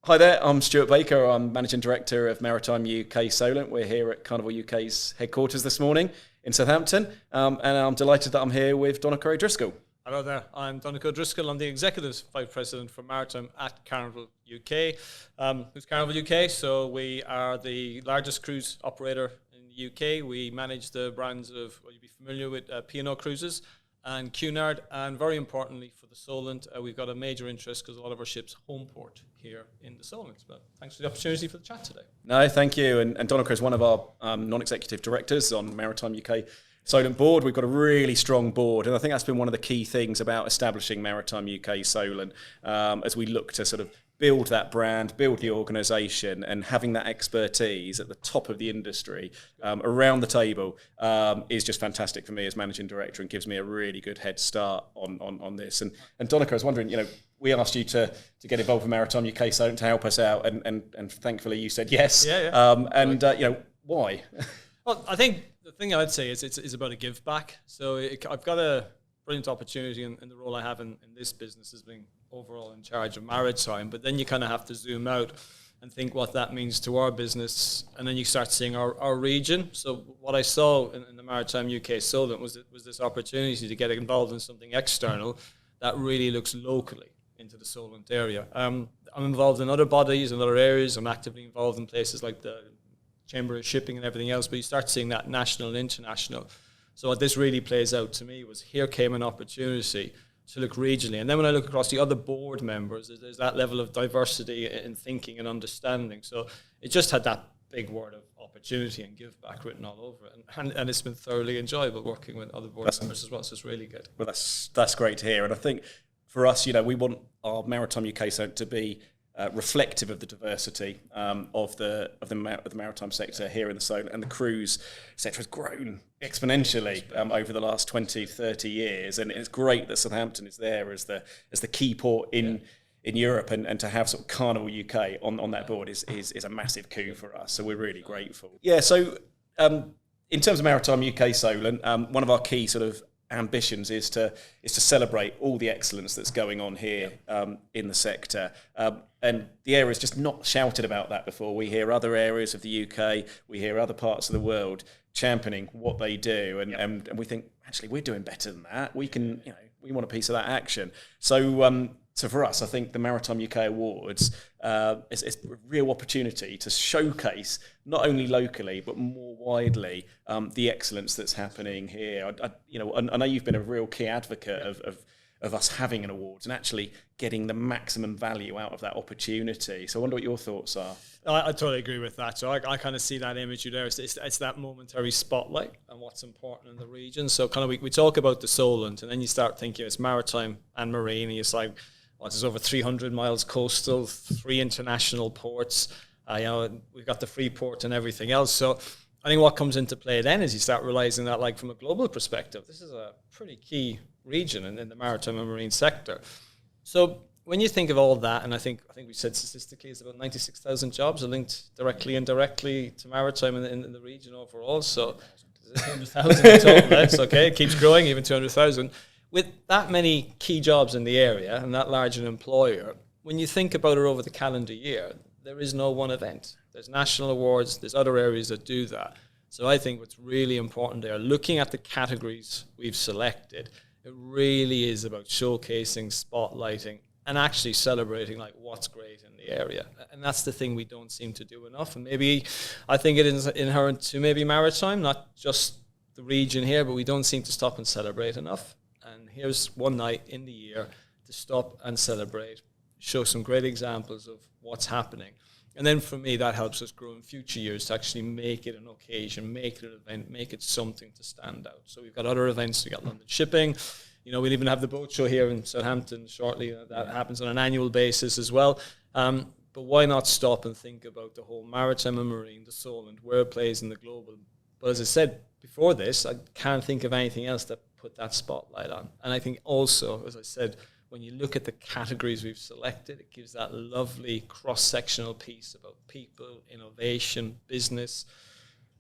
Hi there, I'm Stuart Baker. I'm Managing Director of Maritime UK Solent. We're here at Carnival UK's headquarters this morning in Southampton, and I'm delighted that I'm here with Donnacha O'Driscoll. Hello there, I'm Donnacha O'Driscoll. I'm the Executive Vice President for Maritime at Carnival UK. Who's Carnival UK? So we are the largest cruise operator in the UK. We manage the brands of, well, you'll be familiar with P&O Cruises and Cunard, and very importantly for the Solent, we've got a major interest because a lot of our ships home port here in the Solent. But thanks for the opportunity for the chat today. No, thank you. And Donnacha is one of our non-executive directors on Maritime UK Solent board. We've got a really strong board, and I think that's been one of the key things about establishing Maritime UK Solent as we look to sort of build that brand, build the organisation, and having that expertise at the top of the industry around the table is just fantastic for me as managing director and gives me a really good head start on this. And Donnacha, I was wondering, we asked you to get involved with Maritime UK Solent to help us out, and thankfully you said yes. Yeah. Why? Well, I think the thing I'd say is it's about a give back. So I've got a brilliant opportunity in the role I have in this business as being overall in charge of maritime, but then you kind of have to zoom out and think what that means to our business, and then you start seeing our region. So what I saw in the Maritime UK Solent was this opportunity to get involved in something external that really looks locally into the Solent area. I'm involved in other bodies and other areas. I'm actively involved in places like the Chamber of Shipping and everything else, but you start seeing that national and international. So what this really plays out to me was here came an opportunity to look regionally. And then when I look across the other board members, there's that level of diversity in thinking and understanding. So it just had that big word of opportunity and give back written all over it. And it's been thoroughly enjoyable working with other board members as well, so it's really good. Well, that's great to hear. And I think for us, we want our Maritime UK Solent to be reflective of the diversity of the maritime sector here in the Solent, and the cruise sector has grown exponentially over the last 20, 30 years, and it's great that Southampton is there as the key port in Europe, and to have sort of Carnival UK on that board is a massive coup for us, so we're really grateful. Yeah, so in terms of Maritime UK Solent, one of our key sort of ambitions is to celebrate all the excellence that's going on here in the sector, and the area is just not shouted about that before. We hear other areas of the UK, we hear other parts of the world championing what they do, and we think actually we're doing better than that. We can, we want a piece of that action. So for us, I think the Maritime UK Awards is a real opportunity to showcase not only locally but more widely the excellence that's happening here. I know you've been a real key advocate of us having an awards and actually getting the maximum value out of that opportunity. So I wonder what your thoughts are. I totally agree with that. So I kind of see that imagery there. It's that momentary spotlight and what's important in the region. So kind of we talk about the Solent, and then you start thinking it's maritime and marine, and it's like, there's over 300 miles coastal, 3 international ports. We've got the free port and everything else. So I think what comes into play then is you start realizing that, like, from a global perspective, this is a pretty key region in the maritime and marine sector. So when you think of all that, and I think we said statistically it's about 96,000 jobs are linked directly and indirectly to maritime in the region overall. So 100,000 in total. That's okay. It keeps growing, even 200,000. With that many key jobs in the area and that large an employer, when you think about it over the calendar year, there is no one event. There's national awards, there's other areas that do that. So I think what's really important there, looking at the categories we've selected, it really is about showcasing, spotlighting, and actually celebrating like what's great in the area. And that's the thing we don't seem to do enough. And maybe I think it is inherent to maybe maritime, not just the region here, but we don't seem to stop and celebrate enough. And here's one night in the year to stop and celebrate, show some great examples of what's happening. And then for me, that helps us grow in future years to actually make it an occasion, make it an event, make it something to stand out. So we've got other events. We've got London Shipping. We'll even have the boat show here in Southampton shortly. That happens on an annual basis as well. But why not stop and think about the whole maritime and marine, the Solent, where it plays in the global. But as I said before this, I can't think of anything else that put that spotlight on. And I think also, as I said, when you look at the categories we've selected, it gives that lovely cross-sectional piece about people, innovation, business,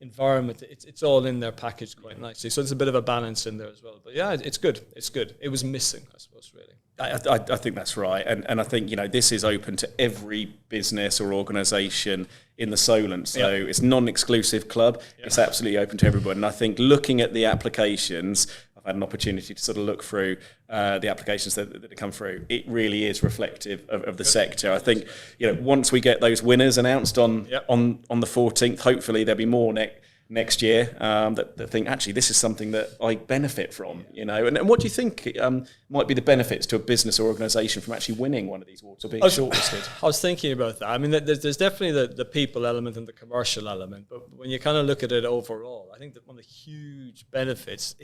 environment. It's all in there packaged quite nicely. So there's a bit of a balance in there as well. But yeah, it's good. It's good. It was missing, I suppose, really. I think that's right. And I think, this is open to every business or organisation in the Solent. So it's non-exclusive club. Yeah. It's absolutely open to everyone. And I think looking at the applications, I've had an opportunity to sort of look through the applications that have come through. It really is reflective of the sector. I think, once we get those winners announced on the 14th, hopefully there'll be more next year that think, actually, this is something that I benefit from, And what do you think might be the benefits to a business or organisation from actually winning one of these awards or being shortlisted? I was thinking about that. I mean, there's definitely the people element and the commercial element, but when you kind of look at it overall, I think that one of the huge benefits,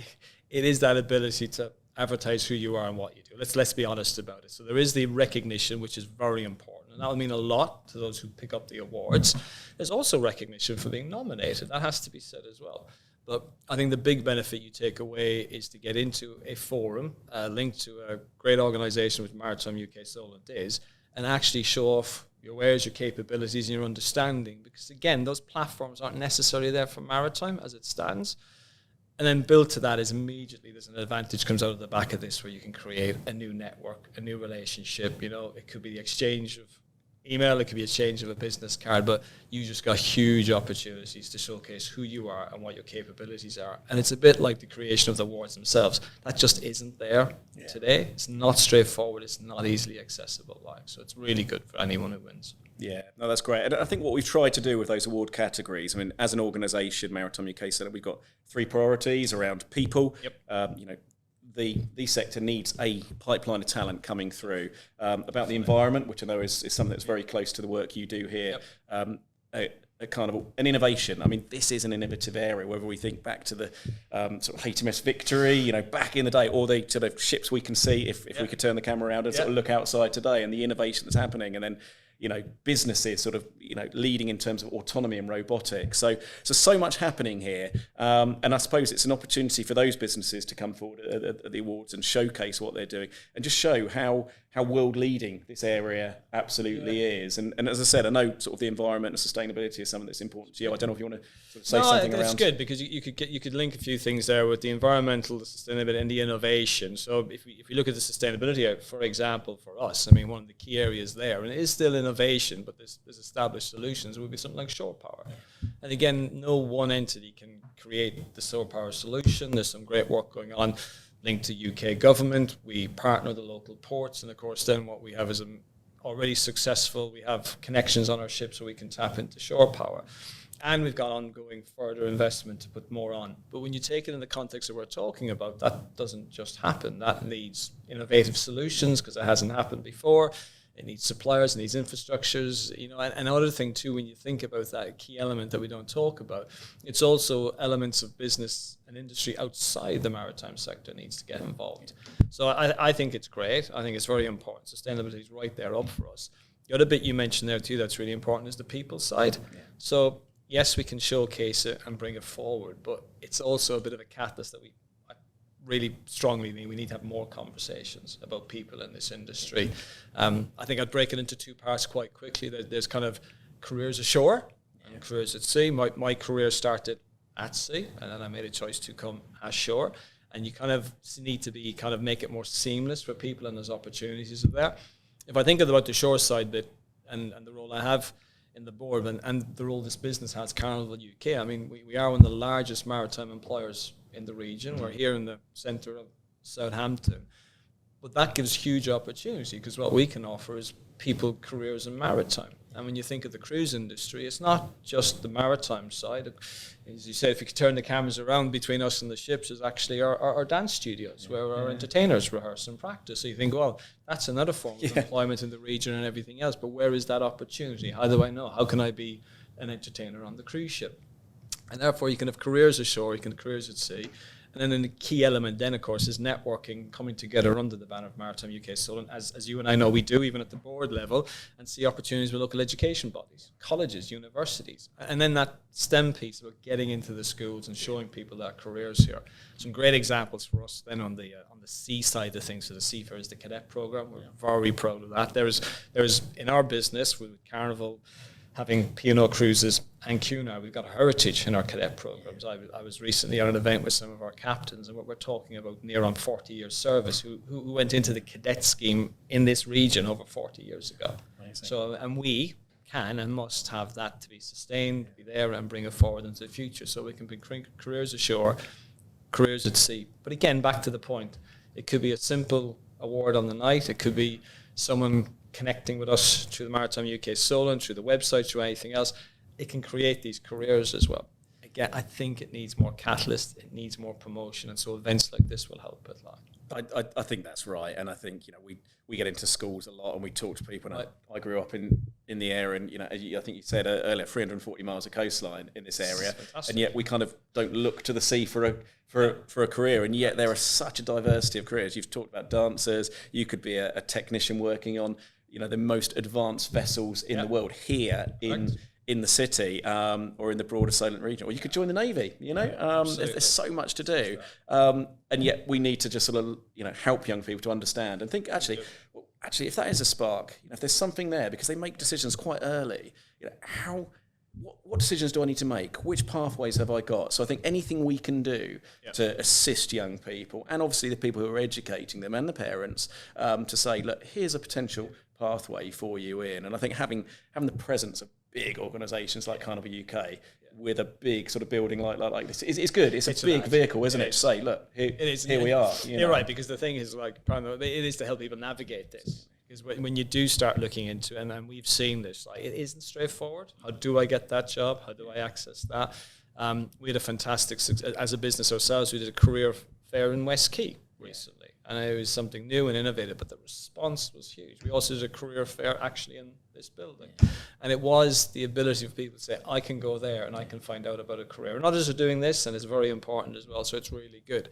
it is that ability to advertise who you are and what you do. Let's be honest about it. So there is the recognition, which is very important, and that will mean a lot to those who pick up the awards. There's also recognition for being nominated. That has to be said as well. But I think the big benefit you take away is to get into a forum linked to a great organisation which Maritime UK Solent is, and actually show off your wares, your capabilities, and your understanding. Because again, those platforms aren't necessarily there for maritime as it stands. And then built to that is immediately there's an advantage comes out of the back of this where you can create a new network, a new relationship. It could be the exchange of email, it could be a exchange of a business card, but you just got huge opportunities to showcase who you are and what your capabilities are. And it's a bit like the creation of the awards themselves. That just isn't there today. It's not straightforward. It's not easily accessible. So it's really good for anyone who wins. Yeah, no, that's great. And I think what we've tried to do with those award categories, I mean, as an organisation, Maritime UK Solent, we've got 3 priorities around people. Yep. The sector needs a pipeline of talent coming through. About the environment, which I know is something that's very close to the work you do here. Yep. A Carnival, an innovation. I mean, this is an innovative area, whether we think back to the sort of HMS Victory, back in the day, or the sort of ships we can see if we could turn the camera around and sort of look outside today, and the innovation that's happening. And then, businesses sort of, leading in terms of autonomy and robotics. So much happening here. And I suppose it's an opportunity for those businesses to come forward at the awards and showcase what they're doing and just show how world leading this area absolutely is. And as I said, I know sort of the environment and sustainability is something that's important to you. I don't know if you want to sort of say something around. It's good because you could link a few things there with the environmental, the sustainability, and the innovation. So if we look at the sustainability, for example, for us, I mean, one of the key areas there, and it is still innovation, but there's established solutions, would be something like shore power. And again, no one entity can create the shore power solution. There's some great work going on linked to UK government. We partner the local ports, and of course then what we have is already successful. We have connections on our ships so we can tap into shore power. And we've got ongoing further investment to put more on. But when you take it in the context that we're talking about, that doesn't just happen. That needs innovative solutions because it hasn't happened before. It needs suppliers, it needs infrastructures, and another thing too, when you think about that key element that we don't talk about, it's also elements of business and industry outside the maritime sector needs to get involved. So I think it's great. I think it's very important. Sustainability is right there up for us. The other bit you mentioned there too that's really important is the people side. Yeah. So yes, we can showcase it and bring it forward, but it's also a bit of a catalyst that we really strongly mean we need to have more conversations about people in this industry. I think I'd break it into 2 parts quite quickly. There's kind of careers ashore and careers at sea. My career started at sea, and then I made a choice to come ashore. And you kind of need to be kind of make it more seamless for people, and there's opportunities of that. If I think about the shore side bit and the role I have in the board and the role this business has, Carnival UK, I mean, we are one of the largest maritime employers in the region. We're here in the centre of Southampton. But that gives huge opportunity because what we can offer is people careers in maritime. And when you think of the cruise industry, it's not just the maritime side. As you said, if you could turn the cameras around between us and the ships, is actually our dance studios where our entertainers rehearse and practice. So you think, well, that's another form of employment in the region and everything else. But where is that opportunity? How do I know? How can I be an entertainer on the cruise ship? And therefore, you can have careers ashore, you can have careers at sea. And then the key element then, of course, is networking, coming together under the banner of Maritime UK Solent, as you and I know we do, even at the board level, and see opportunities with local education bodies, colleges, universities. And then that STEM piece about getting into the schools and showing people that careers here. Some great examples for us then on the sea side of things. So the Seafarers, the cadet program, we're very proud of that. There's in our business with Carnival, having P&O Cruises and Cunard, we've got a heritage in our cadet programs. I was recently at an event with some of our captains, and we're talking about near on 40 years service who went into the cadet scheme in this region over 40 years ago. Amazing. So, and we can and must have that to be sustained, be there and bring it forward into the future so we can bring careers ashore, careers at sea. But again, back to the point, it could be a simple award on the night, it could be someone connecting with us through the Maritime UK Solent, through the website, through anything else. It can create these careers as well. Again, I think it needs more catalyst, it needs more promotion, and so events like this will help it. I think that's right, and I think we get into schools a lot and we talk to people. And I grew up in the area, and I think you said earlier, 340 miles of coastline in this area, and yet we kind of don't look to the sea for a career, and yet there are such a diversity of careers. You've talked about dancers. You could be a technician working on the most advanced vessels in the world here in the city or in the broader Solent region, or you could join the Navy. There's so much to do, and yet we need to just sort of help young people to understand and think actually, if that is a spark, if there's something there, because they make decisions quite early. What decisions do I need to make? Which pathways have I got? So I think anything we can do to assist young people, and obviously the people who are educating them and the parents, to say, look, here's a potential pathway for you in. And I think having the presence of big organisations like Carnival UK with a big sort of building like this is good. It's a big vehicle, isn't it? To say, look, here we are. You're right, because the thing is, it is to help people navigate this. Because when you do start looking into it, and we've seen this, it isn't straightforward. How do I get that job? How do I access that? We had a fantastic, as a business ourselves, we did a career fair in West Quay recently. And it was something new and innovative, but the response was huge. We also did a career fair actually in this building. And it was the ability of people to say, I can go there and I can find out about a career. And others are doing this, and it's very important as well, so it's really good.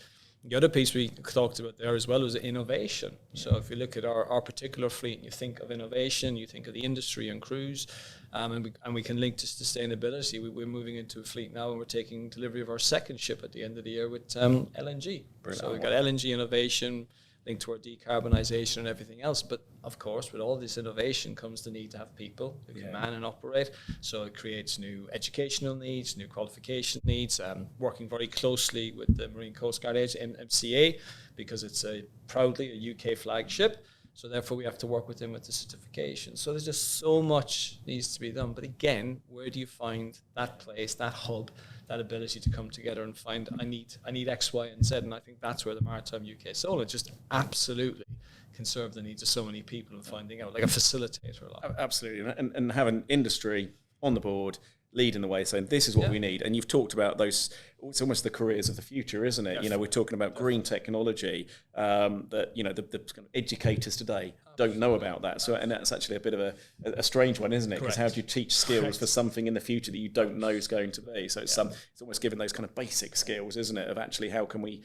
The other piece we talked about there as well was innovation. So if you look at our particular fleet and you think of innovation, you think of the industry and cruise, and we can link to sustainability. We're moving into a fleet now, and we're taking delivery of our second ship at the end of the year with LNG. Brilliant. So we've got LNG innovation linked to our decarbonisation and everything else. But of course, with all this innovation comes the need to have people who can man and operate. So it creates new educational needs, new qualification needs, working very closely with the Marine Coast Guard MCA, because it's proudly a UK flagship. So therefore, we have to work with them with the certification. So there's just so much needs to be done. But again, where do you find that place, that hub, that ability to come together and find, I need X, Y, and Z? And I think that's where the Maritime UK Solent just absolutely can serve the needs of so many people and finding out, like a facilitator. Absolutely. And having industry on the board, leading the way, saying this is what we need. And you've talked about those, it's almost the careers of the future, isn't it? We're talking about green technology that, the kind of educators today don't know about that. So, and that's actually a bit of a strange one, isn't it? Because how do you teach skills for something in the future that you don't know is going to be? So it's almost giving those kind of basic skills, isn't it? Of actually how can we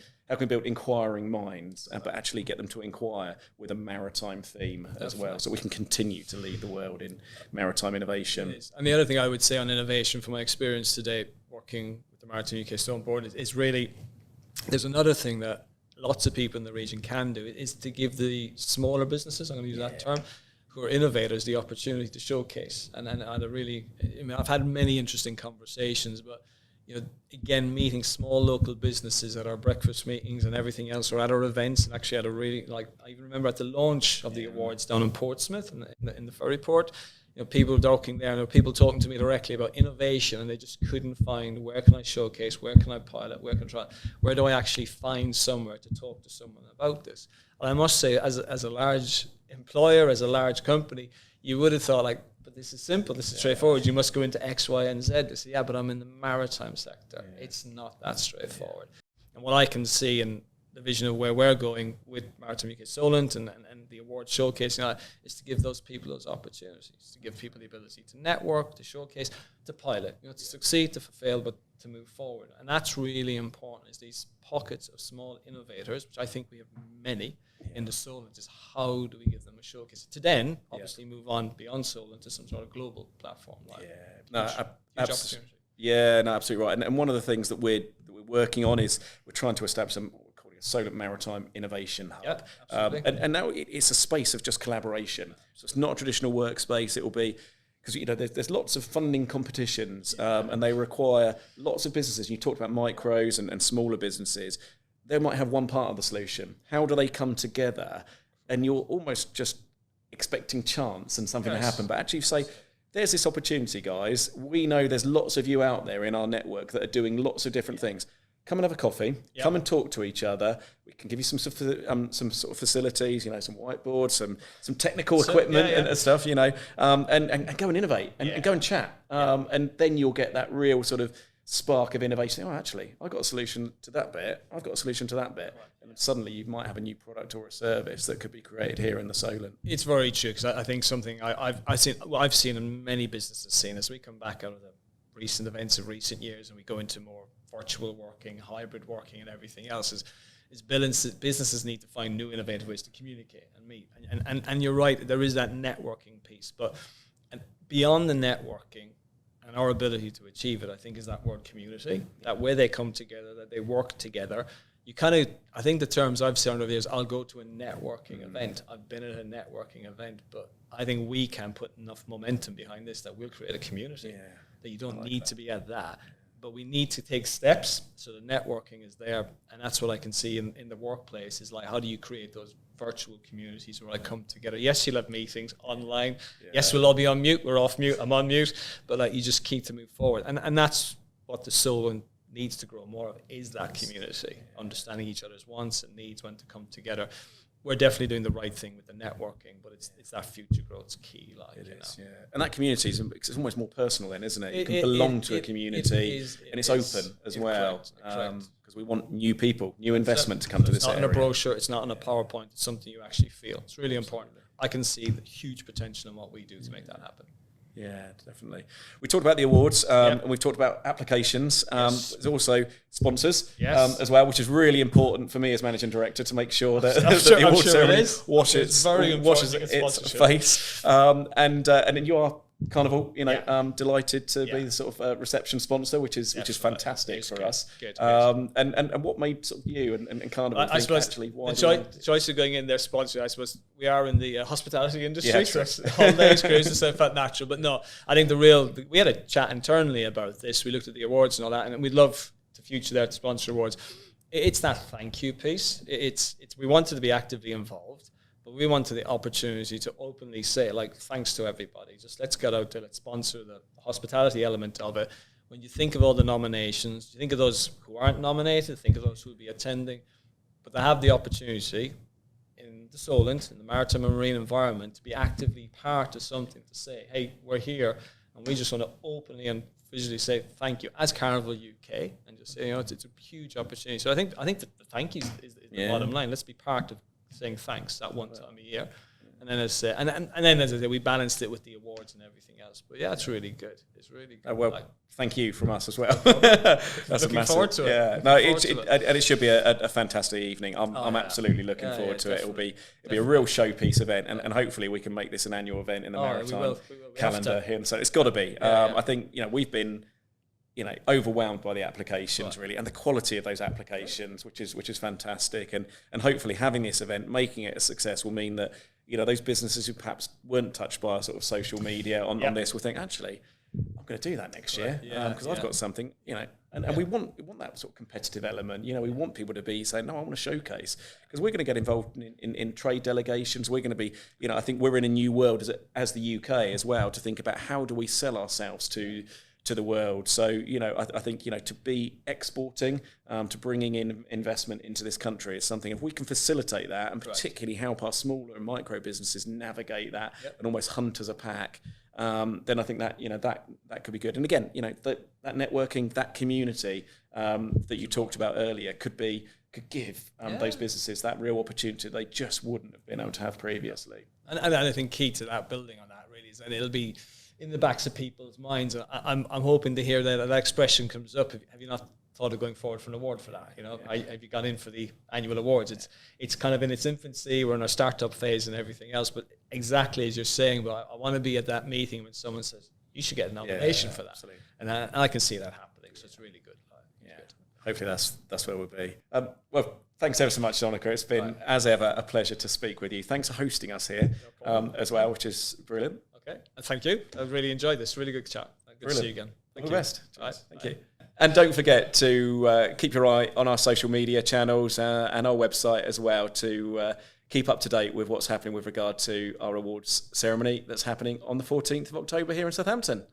build inquiring minds, but actually get them to inquire with a maritime theme as well, so we can continue to lead the world in maritime innovation. And the other thing I would say on innovation, from my experience today working with the Maritime UK Solent Board, is really, there's another thing that lots of people in the region can do, is to give the smaller businesses, I'm going to use that term, who are innovators, the opportunity to showcase. And I've had many interesting conversations, but again, meeting small local businesses at our breakfast meetings and everything else, or at our events, and actually at a really, I even remember at the launch of the awards down in Portsmouth in the ferry port, people talking there, and people talking to me directly about innovation, and they just couldn't find, where can I showcase, where can I pilot, where do I actually find somewhere to talk to someone about this? And I must say, as a large employer, as a large company, you would have thought, but this is simple, this is straightforward, you must go into X, Y, and Z. They say, but I'm in the maritime sector. It's not that straightforward. And what I can see in the vision of where we're going with Maritime UK Solent and the award showcasing is to give those people those opportunities, to give people the ability to network, to showcase, to pilot, to succeed, to fail, but to move forward. And that's really important, is these pockets of small innovators, which I think we have many in the Solent, is how do we give them a showcase to then obviously move on beyond Solent to some sort of global platform. Absolutely. Absolutely right. And one of the things that we're working on is we're trying to establish a Solent Maritime Innovation Hub. And now it's a space of just collaboration. So it's not a traditional workspace. It will be, because there's lots of funding competitions, and they require lots of businesses. You talked about micros and smaller businesses. They might have one part of the solution. How do they come together? And you're almost just expecting chance and something to happen. But actually say, there's this opportunity, guys. We know there's lots of you out there in our network that are doing lots of different things. Come and have a coffee. Yep. Come and talk to each other. We can give you some sort of facilities, some whiteboards, some technical equipment and stuff, and go and innovate and go and chat. And then you'll get that real sort of spark of innovation. Oh, actually, I've got a solution to that bit. I've got a solution to that bit. And suddenly you might have a new product or a service that could be created here in the Solent. It's very true, because I think something I've seen and many businesses seen as we come back out of the recent events of recent years and we go into more virtual working, hybrid working and everything else is businesses need to find new innovative ways to communicate and meet. And you're right, there is that networking piece. But beyond the networking and our ability to achieve it, I think is that word community, that where they come together, that they work together. I think the terms I've seen over the years, I'll go to a networking event. I've been at a networking event, but I think we can put enough momentum behind this that we'll create a community that you don't need to be at that. But we need to take steps so the networking is there. And that's what I can see in the workplace is like, how do you create those virtual communities where I come together? Yes, you'll have meetings online. Yeah. Yes, we'll all be on mute. We're off mute. I'm on mute. But you just keep to move forward. And that's what the Solent needs to grow more of, is that community, understanding each other's wants and needs when to come together. We're definitely doing the right thing with the networking, but it's that future growth's key. It is, yeah. And that community it's almost more personal then, isn't it? You can belong to a community, and it's open as well. Because we want new people, new investment to come to this area. It's not in a brochure, it's not on a PowerPoint, it's something you actually feel. It's really important. I can see the huge potential in what we do to make that happen. Yeah, definitely. We talked about the awards, and we've talked about applications. There's also sponsors as well, which is really important for me as managing director to make sure that, the awards ceremony washes its face. And then you are Carnival, delighted to be the sort of reception sponsor, which is fantastic for us. Good. And what made sort of you and Carnival I suppose actually why the choice of going in their sponsor? I suppose we are in the hospitality industry, so holidays, cruises, so it felt natural. But no, I think we had a chat internally about this. We looked at the awards and all that, and we'd love to future there to sponsor awards. It's that thank you piece. It's we wanted to be actively involved. But we wanted the opportunity to openly say, thanks to everybody. Just let's get out there, let's sponsor the hospitality element of it. When you think of all the nominations, you think of those who aren't nominated, think of those who will be attending. But they have the opportunity in the Solent, in the maritime and marine environment, to be actively part of something, to say, hey, we're here, and we just want to openly and visually say thank you as Carnival UK, and just say, it's a huge opportunity. So I think the thank you is the bottom line. Let's be part of saying thanks that one time a year, and then as I say, we balanced it with the awards and everything else. But it's really good. It's really good. Thank you from us as well. That's looking forward to it. Yeah, no, it should be a fantastic evening. I'm absolutely looking forward to it. It'll be a real showpiece event, and hopefully we can make this an annual event in the maritime calendar here. So it's got to be. I think we've been overwhelmed by the applications really, and the quality of those applications, which is fantastic, and hopefully having this event, making it a success, will mean that those businesses who perhaps weren't touched by our sort of social media on this will think, actually, I'm going to do that next year because I've got something, and we want that sort of competitive element. We want people to be saying, no, I want to showcase, because we're going to get involved in trade delegations. We're going to be, I think we're in a new world as the UK as well, to think about how do we sell ourselves to the world. So, I think, to be exporting, to bringing in investment into this country is something, if we can facilitate that, and particularly help our smaller and micro businesses navigate that and almost hunt as a pack, then I think that, that could be good. And again, that networking, that community that you talked about earlier could give those businesses that real opportunity they just wouldn't have been able to have previously. And I think key to that, building on that really, is that it'll be in the backs of people's minds. I'm hoping to hear that expression comes up. Have you not thought of going forward for an award for that? Have you gone in for the annual awards? It's kind of in its infancy. We're in our startup phase and everything else. But exactly as you're saying, but I want to be at that meeting when someone says you should get a nomination for that, absolutely. And I can see that happening. So it's really good. Good. Hopefully that's where we'll be. Well, thanks ever so much, Donnacha. It's been, as ever, a pleasure to speak with you. Thanks for hosting us here as well, which is brilliant. Okay, thank you. I've really enjoyed this. Really good chat. Good to see you again. All the best. Thank you. And don't forget to keep your eye on our social media channels and our website as well to keep up to date with what's happening with regard to our awards ceremony that's happening on the 14th of October here in Southampton.